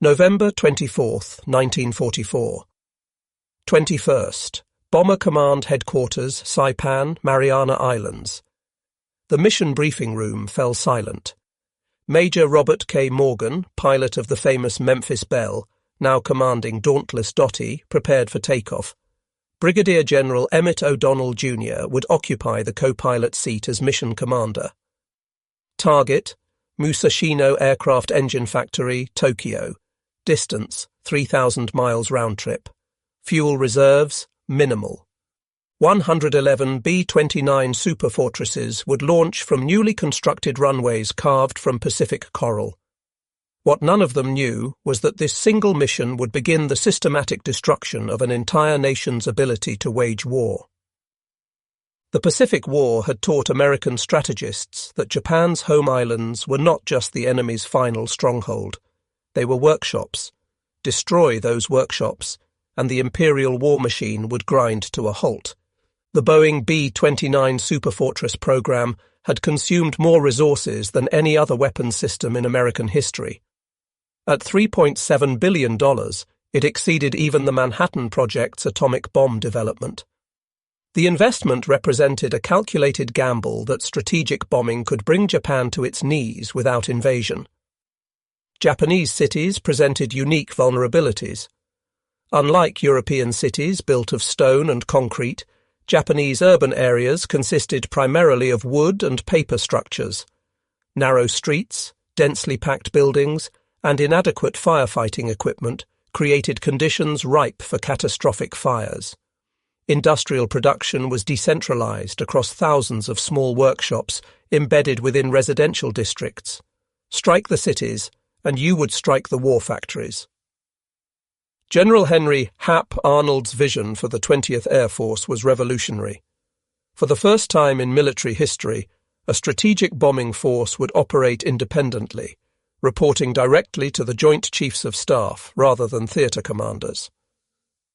November 24th, 1944. 21st. Bomber Command Headquarters, Saipan, Mariana Islands. The mission briefing room fell silent. Major Robert K. Morgan, pilot of the famous Memphis Belle, now commanding Dauntless Dottie, prepared for takeoff. Brigadier General Emmett O'Donnell, Jr. would occupy the co-pilot seat as mission commander. Target: Musashino Aircraft Engine Factory, Tokyo. Distance: 3,000 miles round trip. Fuel reserves: minimal. 111 B-29 Superfortresses would launch from newly constructed runways carved from Pacific coral. What none of them knew was that this single mission would begin the systematic destruction of an entire nation's ability to wage war. The Pacific War had taught American strategists that Japan's home islands were not just the enemy's final stronghold. They were workshops. Destroy those workshops, and the imperial war machine would grind to a halt. The Boeing B-29 Superfortress program had consumed more resources than any other weapons system in American history. At $3.7 billion, it exceeded even the Manhattan Project's atomic bomb development. The investment represented a calculated gamble that strategic bombing could bring Japan to its knees without invasion. Japanese cities presented unique vulnerabilities. Unlike European cities built of stone and concrete, Japanese urban areas consisted primarily of wood and paper structures. Narrow streets, densely packed buildings, and inadequate firefighting equipment created conditions ripe for catastrophic fires. Industrial production was decentralized across thousands of small workshops embedded within residential districts. Strike the cities, and you would strike the war factories. General Henry Hap Arnold's vision for the 20th Air Force was revolutionary. For the first time in military history, a strategic bombing force would operate independently, reporting directly to the Joint Chiefs of Staff rather than theatre commanders.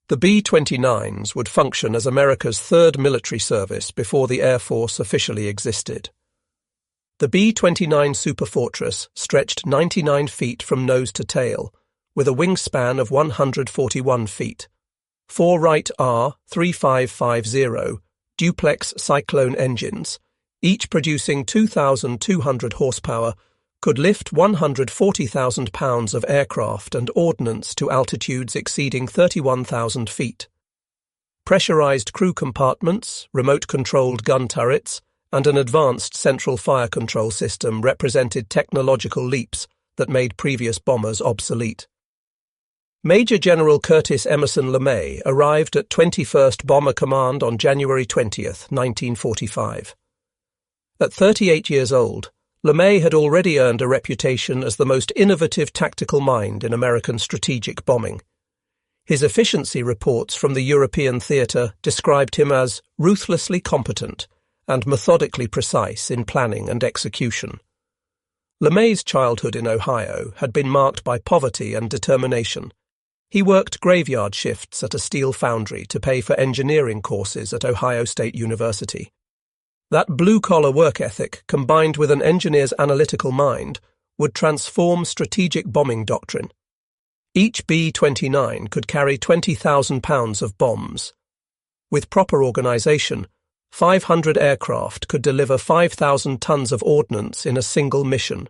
The B-29s would function as America's third military service before the Air Force officially existed. The B-29 Superfortress stretched 99 feet from nose to tail, with a wingspan of 141 feet. 4 Wright R-3550 duplex Cyclone engines, each producing 2,200 horsepower, could lift 140,000 pounds of aircraft and ordnance to altitudes exceeding 31,000 feet. Pressurized crew compartments, remote-controlled gun turrets, and an advanced central fire control system represented technological leaps that made previous bombers obsolete. Major General Curtis LeMay arrived at 21st Bomber Command on January 20th, 1945. At 38 years old, LeMay had already earned a reputation as the most innovative tactical mind in American strategic bombing. His efficiency reports from the European theatre described him as ruthlessly competent and methodically precise in planning and execution. LeMay's childhood in Ohio had been marked by poverty and determination. He worked graveyard shifts at a steel foundry to pay for engineering courses at Ohio State University. That blue-collar work ethic, combined with an engineer's analytical mind, would transform strategic bombing doctrine. Each B-29 could carry 20,000 pounds of bombs. With proper organization, 500 aircraft could deliver 5,000 tons of ordnance in a single mission.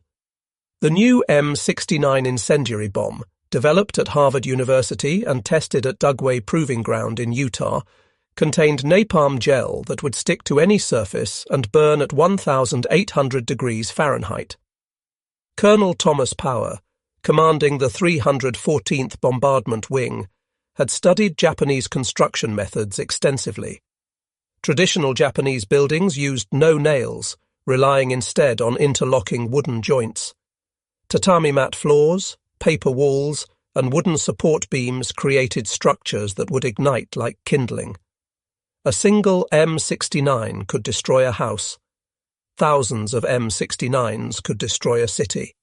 The new M69 incendiary bomb, developed at Harvard University and tested at Dugway Proving Ground in Utah, contained napalm gel that would stick to any surface and burn at 1,800 degrees Fahrenheit. Colonel Thomas Power, commanding the 314th Bombardment Wing, had studied Japanese construction methods extensively. Traditional Japanese buildings used no nails, relying instead on interlocking wooden joints. Tatami mat floors, paper walls, and wooden support beams created structures that would ignite like kindling. A single M69 could destroy a house. Thousands of M69s could destroy a city.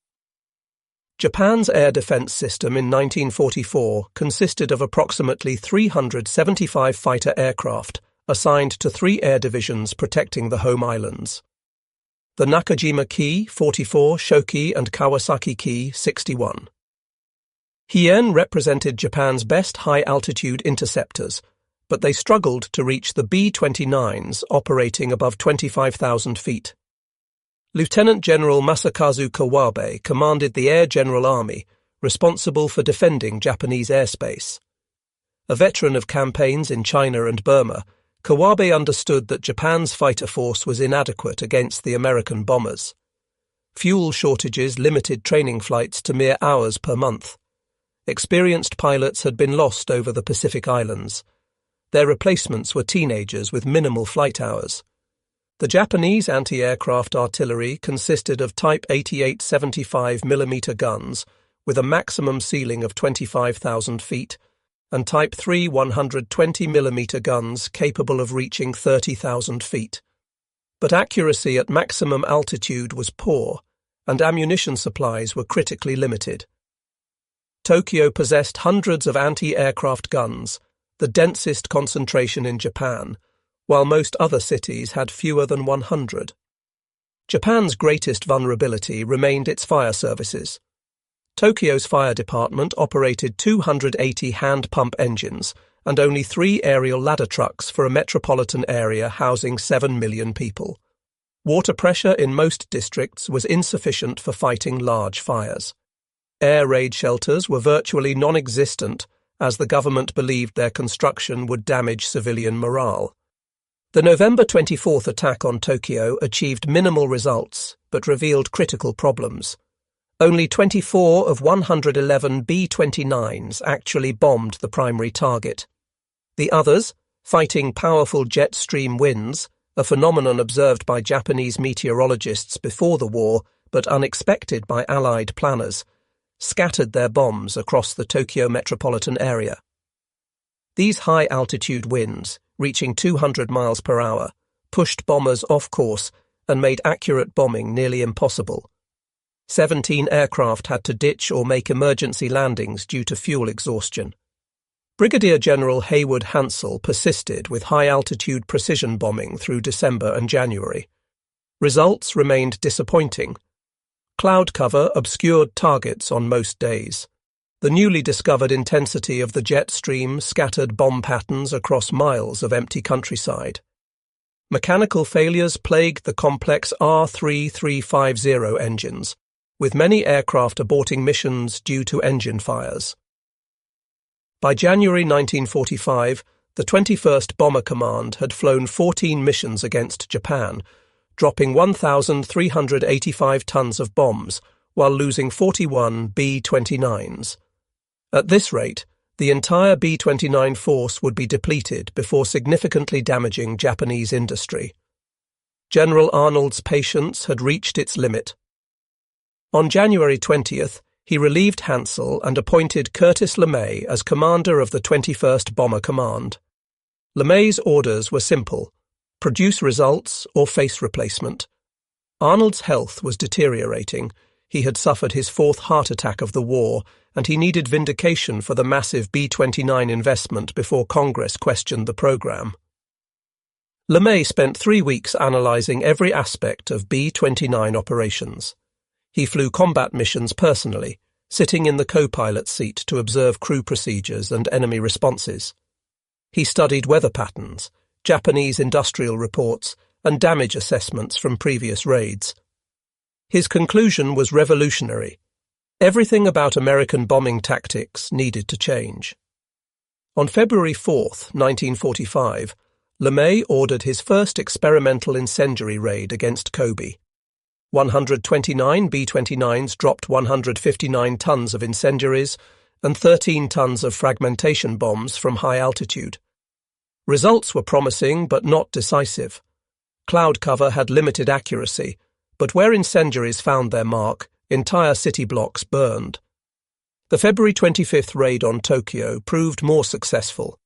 Japan's air defense system in 1944 consisted of approximately 375 fighter aircraft assigned to 3 air divisions protecting the home islands. The Nakajima Ki 44, Shoki, and Kawasaki Ki 61. Hien represented Japan's best high-altitude interceptors, but they struggled to reach the B-29s operating above 25,000 feet. Lieutenant General Masakazu Kawabe commanded the Air General Army, responsible for defending Japanese airspace. A veteran of campaigns in China and Burma, Kawabe understood that Japan's fighter force was inadequate against the American bombers. Fuel shortages limited training flights to mere hours per month. Experienced pilots had been lost over the Pacific Islands. Their replacements were teenagers with minimal flight hours. The Japanese anti-aircraft artillery consisted of Type 88 75mm guns with a maximum ceiling of 25,000 feet and Type 3 120mm guns capable of reaching 30,000 feet. But accuracy at maximum altitude was poor, and ammunition supplies were critically limited. Tokyo possessed hundreds of anti-aircraft guns, the densest concentration in Japan, while most other cities had fewer than 100. Japan's greatest vulnerability remained its fire services. Tokyo's fire department operated 280 hand-pump engines and only 3 aerial ladder trucks for a metropolitan area housing 7 million people. Water pressure in most districts was insufficient for fighting large fires. Air raid shelters were virtually non-existent, as the government believed their construction would damage civilian morale. The November 24th attack on Tokyo achieved minimal results, but revealed critical problems. Only 24 of 111 B-29s actually bombed the primary target. The others, fighting powerful jet stream winds, a phenomenon observed by Japanese meteorologists before the war, but unexpected by Allied planners, scattered their bombs across the Tokyo metropolitan area. These high-altitude winds, reaching 200 miles per hour, pushed bombers off course and made accurate bombing nearly impossible. 17 aircraft had to ditch or make emergency landings due to fuel exhaustion. Brigadier General Haywood Hansell persisted with high-altitude precision bombing through December and January. Results remained disappointing. Cloud cover obscured targets on most days. The newly discovered intensity of the jet stream scattered bomb patterns across miles of empty countryside. Mechanical failures plagued the complex R3350 engines, with many aircraft aborting missions due to engine fires. By January 1945, the 21st Bomber Command had flown 14 missions against Japan, dropping 1,385 tons of bombs, while losing 41 B-29s. At this rate, the entire B-29 force would be depleted before significantly damaging Japanese industry. General Arnold's patience had reached its limit. On January 20th, he relieved Hansell and appointed Curtis LeMay as commander of the 21st Bomber Command. LeMay's orders were simple: produce results or face replacement. Arnold's health was deteriorating. He had suffered his 4th heart attack of the war, and he needed vindication for the massive B-29 investment before Congress questioned the program. LeMay spent 3 weeks analyzing every aspect of B-29 operations. He flew combat missions personally, sitting in the co-pilot seat to observe crew procedures and enemy responses. He studied weather patterns, Japanese industrial reports, and damage assessments from previous raids. His conclusion was revolutionary. Everything about American bombing tactics needed to change. On February 4, 1945, LeMay ordered his first experimental incendiary raid against Kobe. 129 B-29s dropped 159 tons of incendiaries and 13 tons of fragmentation bombs from high altitude. Results were promising but not decisive. Cloud cover had limited accuracy, but where incendiaries found their mark, entire city blocks burned. The February 25th raid on Tokyo proved more successful.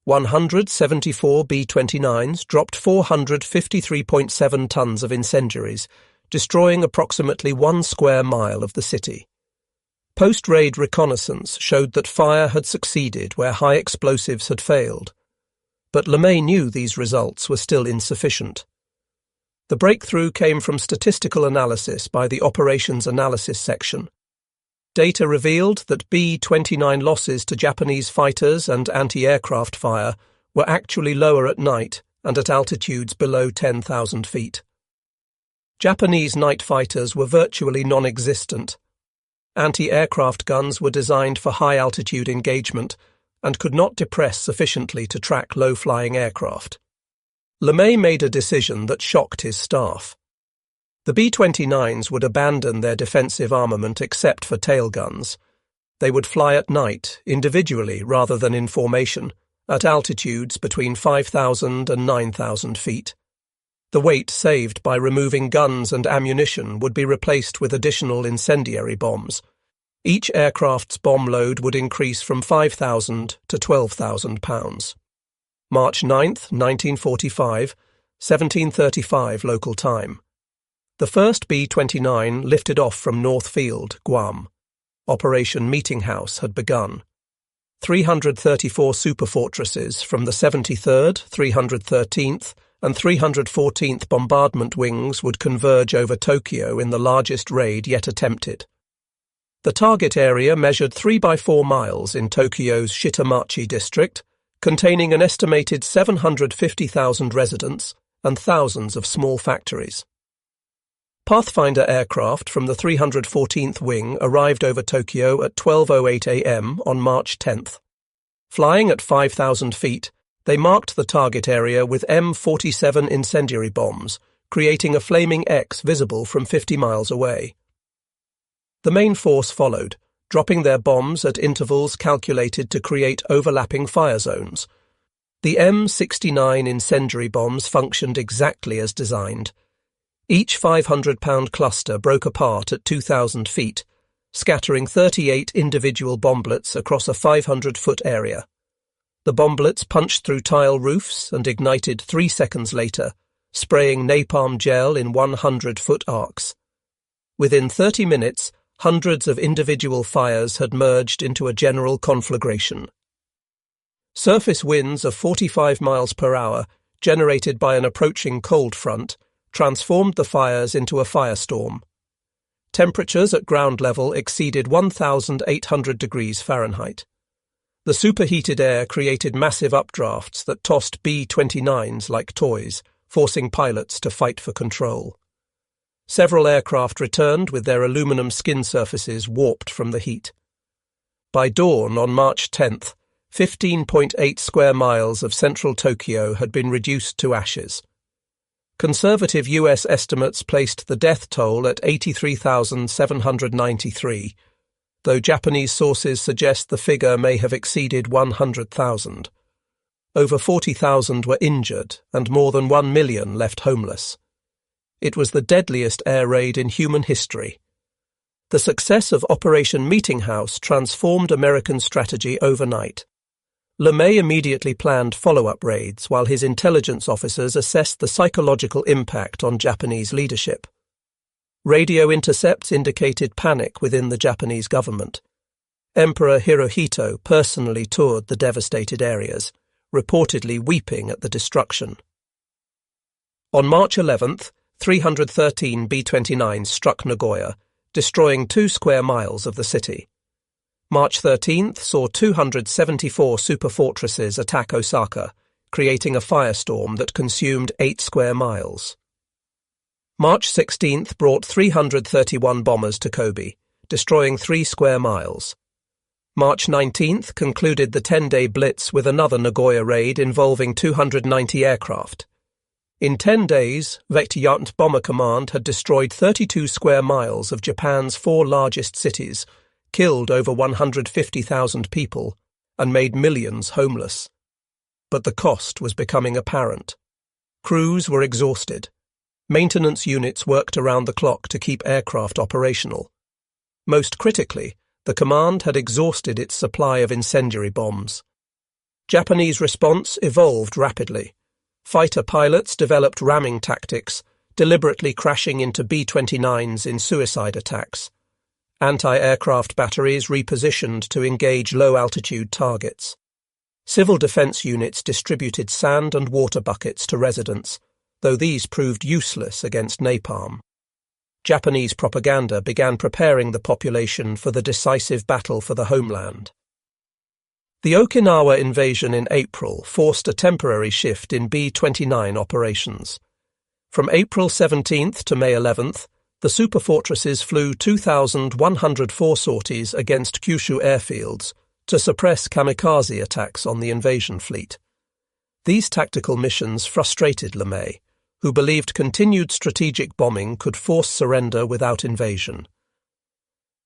174 B-29s dropped 453.7 tons of incendiaries, destroying approximately 1 square mile of the city. Post-raid reconnaissance showed that fire had succeeded where high explosives had failed. But LeMay knew these results were still insufficient. The breakthrough came from statistical analysis by the Operations Analysis Section. Data revealed that B-29 losses to Japanese fighters and anti-aircraft fire were actually lower at night and at altitudes below 10,000 feet. Japanese night fighters were virtually non-existent. Anti-aircraft guns were designed for high-altitude engagement and could not depress sufficiently to track low-flying aircraft. LeMay made a decision that shocked his staff. The B-29s would abandon their defensive armament except for tail guns. They would fly at night, individually rather than in formation, at altitudes between 5,000 and 9,000 feet. The weight saved by removing guns and ammunition would be replaced with additional incendiary bombs. Each aircraft's bomb load would increase from 5,000 to 12,000 pounds. March 9, 1945, 17:35 local time. The first B-29 lifted off from North Field, Guam. Operation Meetinghouse had begun. 334 superfortresses from the 73rd, 313th, and 314th bombardment wings would converge over Tokyo in the largest raid yet attempted. The target area measured 3 by 4 miles in Tokyo's Shitamachi district, containing an estimated 750,000 residents and thousands of small factories. Pathfinder aircraft from the 314th Wing arrived over Tokyo at 12:08 a.m. on March 10th. Flying at 5,000 feet, they marked the target area with M47 incendiary bombs, creating a flaming X visible from 50 miles away. The main force followed, dropping their bombs at intervals calculated to create overlapping fire zones. The M69 incendiary bombs functioned exactly as designed. Each 500-pound cluster broke apart at 2,000 feet, scattering 38 individual bomblets across a 500-foot area. The bomblets punched through tile roofs and ignited 3 seconds later, spraying napalm gel in 100-foot arcs. Within 30 minutes, hundreds of individual fires had merged into a general conflagration. Surface winds of 45 miles per hour, generated by an approaching cold front, transformed the fires into a firestorm. Temperatures at ground level exceeded 1,800 degrees Fahrenheit. The superheated air created massive updrafts that tossed B-29s like toys, forcing pilots to fight for control. Several aircraft returned with their aluminum skin surfaces warped from the heat. By dawn on March 10th, 15.8 square miles of central Tokyo had been reduced to ashes. Conservative U.S. estimates placed the death toll at 83,793, though Japanese sources suggest the figure may have exceeded 100,000. Over 40,000 were injured and more than 1 million left homeless. It was the deadliest air raid in human history. The success of Operation Meetinghouse transformed American strategy overnight. LeMay immediately planned follow-up raids while his intelligence officers assessed the psychological impact on Japanese leadership. Radio intercepts indicated panic within the Japanese government. Emperor Hirohito personally toured the devastated areas, reportedly weeping at the destruction. On March 11th, 313 B-29s struck Nagoya, destroying 2 square miles of the city. March 13th saw 274 superfortresses attack Osaka, creating a firestorm that consumed 8 square miles. March 16th brought 331 bombers to Kobe, destroying 3 square miles. March 19th concluded the 10-day blitz with another Nagoya raid involving 290 aircraft. In 10 days, Vectiyant Bomber Command had destroyed 32 square miles of Japan's 4 largest cities, killed over 150,000 people, and made millions homeless. But the cost was becoming apparent. Crews were exhausted. Maintenance units worked around the clock to keep aircraft operational. Most critically, the command had exhausted its supply of incendiary bombs. Japanese response evolved rapidly. Fighter pilots developed ramming tactics, deliberately crashing into B-29s in suicide attacks. Anti-aircraft batteries repositioned to engage low-altitude targets. Civil defense units distributed sand and water buckets to residents, though these proved useless against napalm. Japanese propaganda began preparing the population for the decisive battle for the homeland. The Okinawa invasion in April forced a temporary shift in B-29 operations. From April 17th to May 11th, the Superfortresses flew 2,104 sorties against Kyushu airfields to suppress kamikaze attacks on the invasion fleet. These tactical missions frustrated LeMay, who believed continued strategic bombing could force surrender without invasion.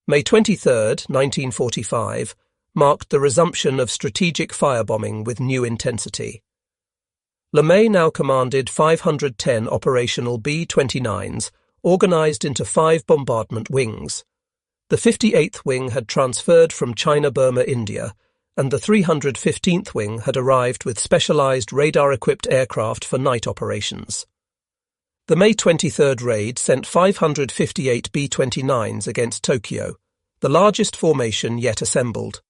May 23, 1945, marked the resumption of strategic firebombing with new intensity. LeMay now commanded 510 operational B-29s, organized into 5 bombardment wings. The 58th Wing had transferred from China-Burma, India, and the 315th Wing had arrived with specialized radar-equipped aircraft for night operations. The May 23rd raid sent 558 B-29s against Tokyo, the largest formation yet assembled.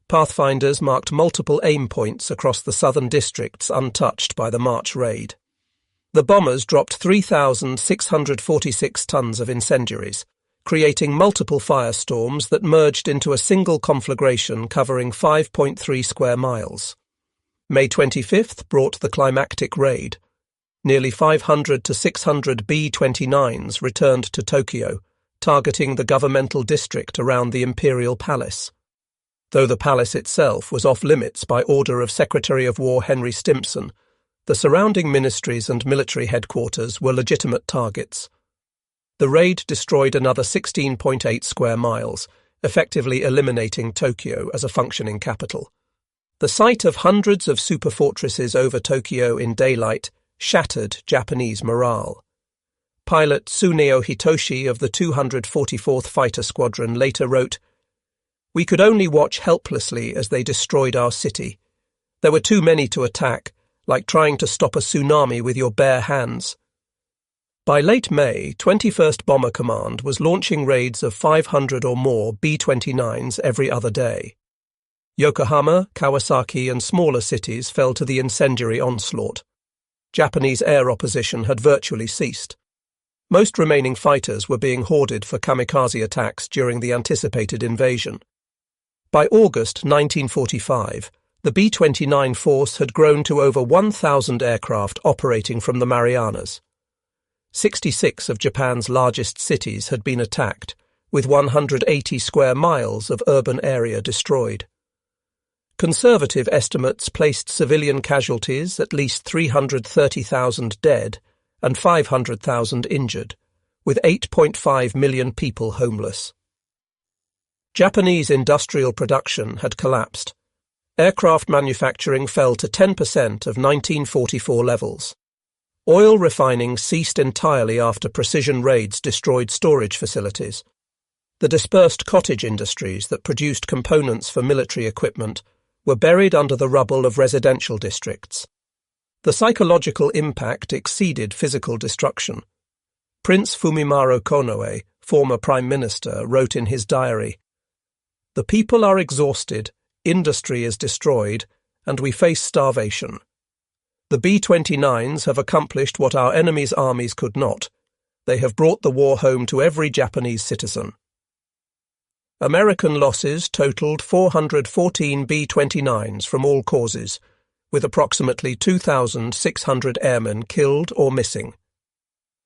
Pathfinders marked multiple aim points across the southern districts untouched by the March raid. The bombers dropped 3,646 tons of incendiaries, creating multiple firestorms that merged into a single conflagration covering 5.3 square miles. May 25th brought the climactic raid. Nearly 500 to 600 B-29s returned to Tokyo, targeting the governmental district around the Imperial Palace. Though the palace itself was off-limits by order of Secretary of War Henry Stimson, the surrounding ministries and military headquarters were legitimate targets. The raid destroyed another 16.8 square miles, effectively eliminating Tokyo as a functioning capital. The sight of hundreds of superfortresses over Tokyo in daylight shattered Japanese morale. Pilot Tsuneo Hitoshi of the 244th Fighter Squadron later wrote, "We could only watch helplessly as they destroyed our city. There were too many to attack, like trying to stop a tsunami with your bare hands." By late May, 21st Bomber Command was launching raids of 500 or more B-29s every other day. Yokohama, Kawasaki and smaller cities fell to the incendiary onslaught. Japanese air opposition had virtually ceased. Most remaining fighters were being hoarded for kamikaze attacks during the anticipated invasion. By August 1945, the B-29 force had grown to over 1,000 aircraft operating from the Marianas. 66 of Japan's largest cities had been attacked, with 180 square miles of urban area destroyed. Conservative estimates placed civilian casualties at least 330,000 dead and 500,000 injured, with 8.5 million people homeless. Japanese industrial production had collapsed. Aircraft manufacturing fell to 10% of 1944 levels. Oil refining ceased entirely after precision raids destroyed storage facilities. The dispersed cottage industries that produced components for military equipment were buried under the rubble of residential districts. The psychological impact exceeded physical destruction. Prince Fumimaro Konoe, former Prime Minister, wrote in his diary, "The people are exhausted, industry is destroyed, and we face starvation. The B-29s have accomplished what our enemies' armies could not. They have brought the war home to every Japanese citizen." American losses totaled 414 B-29s from all causes, with approximately 2,600 airmen killed or missing.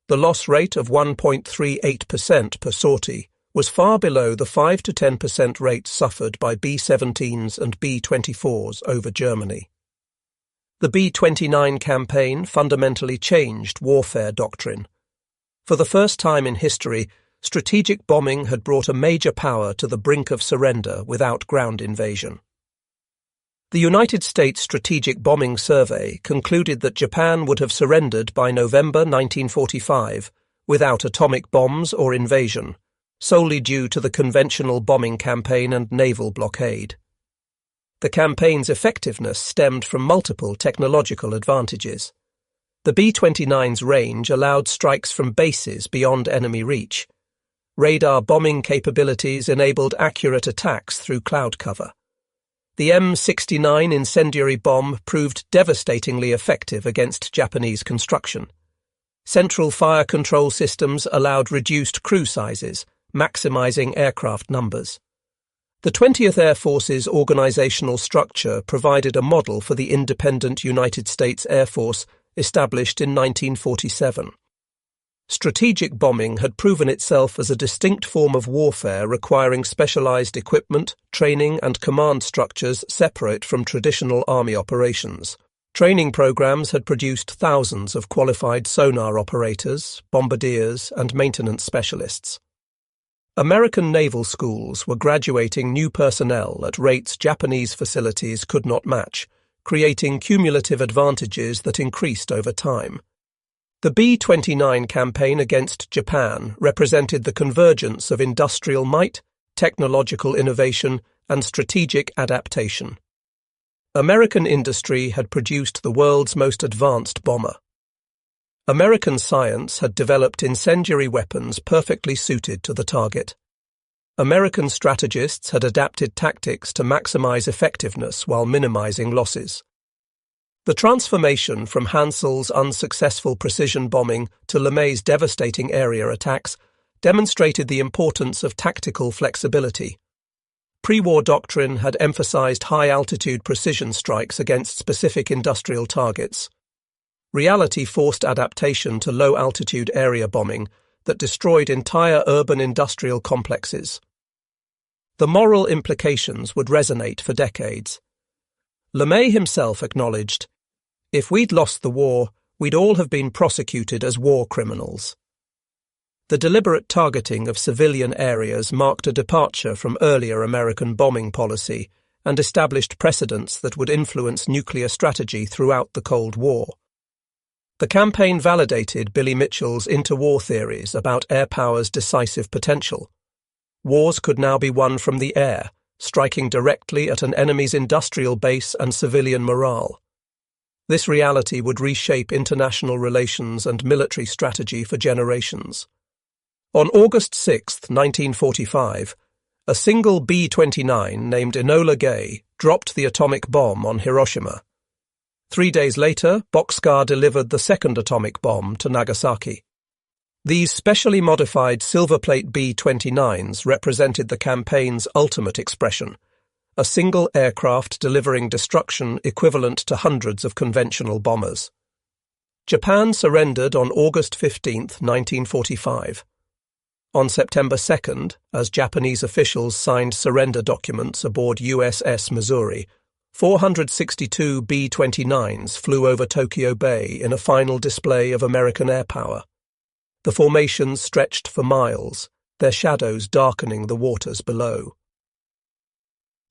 The loss rate of 1.38% per sortie was far below the 5 to 10% rates suffered by B-17s and B-24s over Germany. The B-29 campaign fundamentally changed warfare doctrine. For the first time in history, strategic bombing had brought a major power to the brink of surrender without ground invasion. The United States Strategic Bombing Survey concluded that Japan would have surrendered by November 1945 without atomic bombs or invasion, solely due to the conventional bombing campaign and naval blockade. The campaign's effectiveness stemmed from multiple technological advantages. The B-29's range allowed strikes from bases beyond enemy reach. Radar bombing capabilities enabled accurate attacks through cloud cover. The M69 incendiary bomb proved devastatingly effective against Japanese construction. Central fire control systems allowed reduced crew sizes, maximizing aircraft numbers. The 20th Air Force's organizational structure provided a model for the independent United States Air Force established in 1947. Strategic bombing had proven itself as a distinct form of warfare requiring specialized equipment, training, and command structures separate from traditional Army operations. Training programs had produced thousands of qualified sonar operators, bombardiers, and maintenance specialists. American naval schools were graduating new personnel at rates Japanese facilities could not match, creating cumulative advantages that increased over time. The B-29 campaign against Japan represented the convergence of industrial might, technological innovation, and strategic adaptation. American industry had produced the world's most advanced bomber. American science had developed incendiary weapons perfectly suited to the target. American strategists had adapted tactics to maximize effectiveness while minimizing losses. The transformation from Hansel's unsuccessful precision bombing to LeMay's devastating area attacks demonstrated the importance of tactical flexibility. Pre-war doctrine had emphasized high-altitude precision strikes against specific industrial targets. Reality forced adaptation to low-altitude area bombing that destroyed entire urban industrial complexes. The moral implications would resonate for decades. LeMay himself acknowledged, "If we'd lost the war, we'd all have been prosecuted as war criminals." The deliberate targeting of civilian areas marked a departure from earlier American bombing policy and established precedents that would influence nuclear strategy throughout the Cold War. The campaign validated Billy Mitchell's interwar theories about air power's decisive potential. Wars could now be won from the air, striking directly at an enemy's industrial base and civilian morale. This reality would reshape international relations and military strategy for generations. On August 6, 1945, a single B-29 named Enola Gay dropped the atomic bomb on Hiroshima. 3 days later, Bockscar delivered the second atomic bomb to Nagasaki. These specially modified silverplate B-29s represented the campaign's ultimate expression, a single aircraft delivering destruction equivalent to hundreds of conventional bombers. Japan surrendered on August 15, 1945. On September 2nd, as Japanese officials signed surrender documents aboard USS Missouri, 462 B-29s flew over Tokyo Bay in a final display of American airpower. The formations stretched for miles, their shadows darkening the waters below.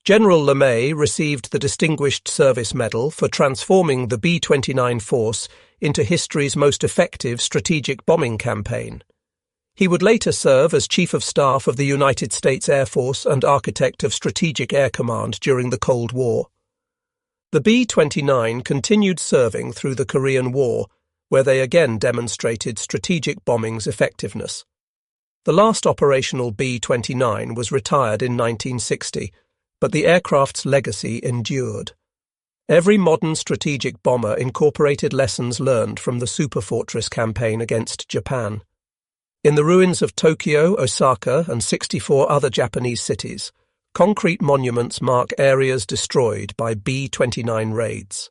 General LeMay received the Distinguished Service Medal for transforming the B-29 force into history's most effective strategic bombing campaign. He would later serve as Chief of Staff of the United States Air Force and architect of Strategic Air Command during the Cold War. The B-29 continued serving through the Korean War, where they again demonstrated strategic bombing's effectiveness. The last operational B-29 was retired in 1960, but the aircraft's legacy endured. Every modern strategic bomber incorporated lessons learned from the Superfortress campaign against Japan. In the ruins of Tokyo, Osaka, and 64 other Japanese cities, concrete monuments mark areas destroyed by B-29 raids.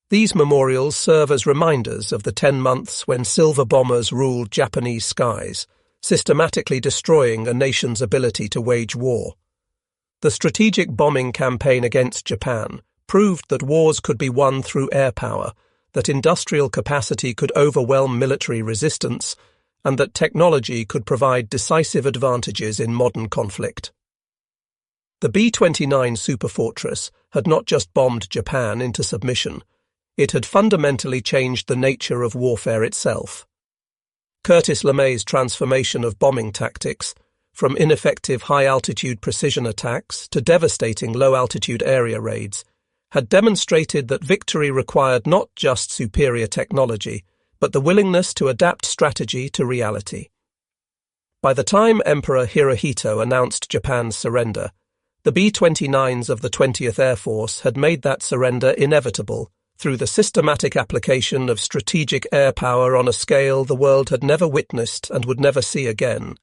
These memorials serve as reminders of the 10 months when silver bombers ruled Japanese skies, systematically destroying a nation's ability to wage war. The strategic bombing campaign against Japan proved that wars could be won through air power, that industrial capacity could overwhelm military resistance, and that technology could provide decisive advantages in modern conflict. The B-29 Superfortress had not just bombed Japan into submission, it had fundamentally changed the nature of warfare itself. Curtis LeMay's transformation of bombing tactics, from ineffective high-altitude precision attacks to devastating low-altitude area raids, had demonstrated that victory required not just superior technology, but the willingness to adapt strategy to reality. By the time Emperor Hirohito announced Japan's surrender, the B-29s of the 20th Air Force had made that surrender inevitable, through the systematic application of strategic air power on a scale the world had never witnessed and would never see again,